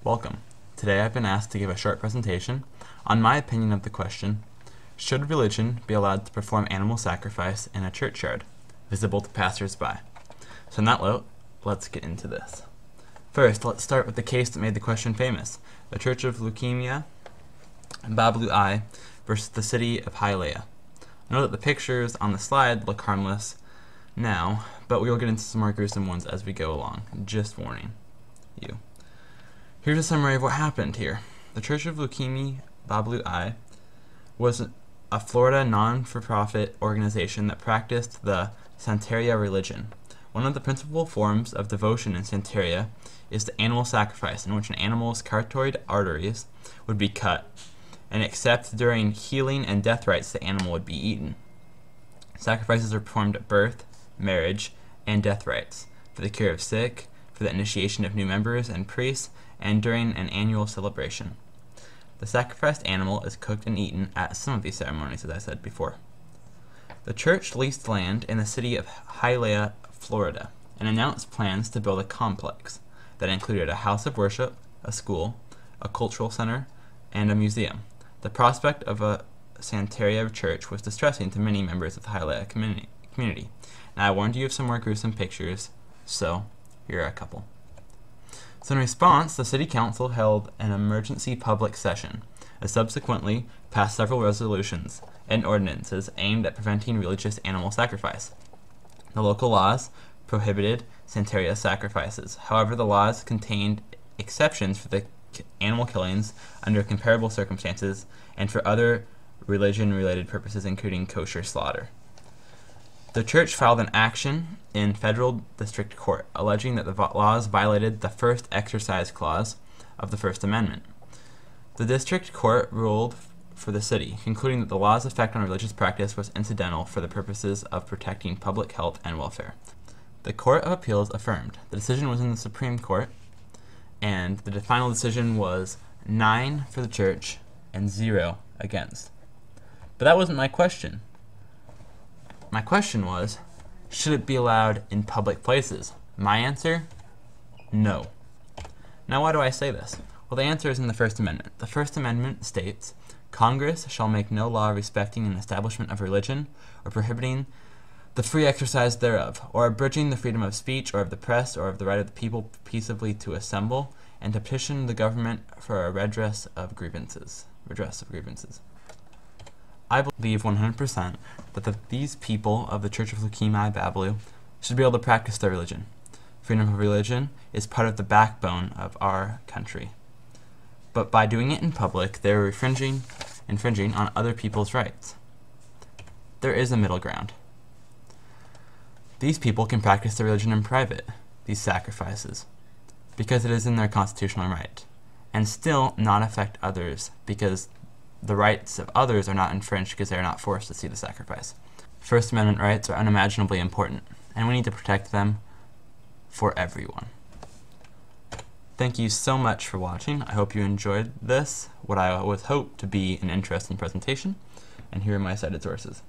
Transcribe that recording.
Welcome. Today I've been asked to give a short presentation on my opinion of the question, should religion be allowed to perform animal sacrifice in a churchyard, visible to passers-by? So on that note, let's get into this. First, let's start with the case that made the question famous, the Church of Leukemia, Bablu I versus the city of Hialeah. Note that the pictures on the slide look harmless now, but we will get into some more gruesome ones as we go along. Just warning you. Here's a summary of what happened here. The Church of Leukemia, Bablu I, was a Florida non-for-profit organization that practiced the Santeria religion. One of the principal forms of devotion in Santeria is the animal sacrifice, in which an animal's carotid arteries would be cut, and except during healing and death rites, the animal would be eaten. Sacrifices are performed at birth, marriage, and death rites, for the cure of sick, for the initiation of new members and priests, and during an annual celebration. The sacrificed animal is cooked and eaten at some of these ceremonies, as I said before. The church leased land in the city of Hialeah, Florida, and announced plans to build a complex that included a house of worship, a school, a cultural center, and a museum. The prospect of a Santeria church was distressing to many members of the Hialeah community. Now, I warned you of some more gruesome pictures, so here are a couple. So in response, the city council held an emergency public session, and subsequently passed several resolutions and ordinances aimed at preventing religious animal sacrifice. The local laws prohibited Santeria sacrifices. However, the laws contained exceptions for the animal killings under comparable circumstances and for other religion-related purposes, including kosher slaughter. The church filed an action in federal district court, alleging that the laws violated the first exercise clause of the First Amendment. The district court ruled for the city, concluding that the law's effect on religious practice was incidental for the purposes of protecting public health and welfare. The Court of Appeals affirmed. The decision was in the Supreme Court, and the final decision was 9 for the church and 0 against. But that wasn't my question. My question was, should it be allowed in public places? My answer, no. Now, why do I say this? Well, the answer is in the First Amendment. The First Amendment states, Congress shall make no law respecting an establishment of religion or prohibiting the free exercise thereof, or abridging the freedom of speech or of the press or of the right of the people peaceably to assemble and to petition the government for a redress of grievances. I believe 100% that these people of the Church of Leukemia Bablu should be able to practice their religion. Freedom of religion is part of the backbone of our country. But by doing it in public, they're infringing on other people's rights. There is a middle ground. These people can practice their religion in private, these sacrifices, because it is in their constitutional right, and still not affect others because the rights of others are not infringed because they are not forced to see the sacrifice. First Amendment rights are unimaginably important, and we need to protect them for everyone. Thank you so much for watching. I hope you enjoyed this, what I would hope to be an interesting presentation, and here are my cited sources.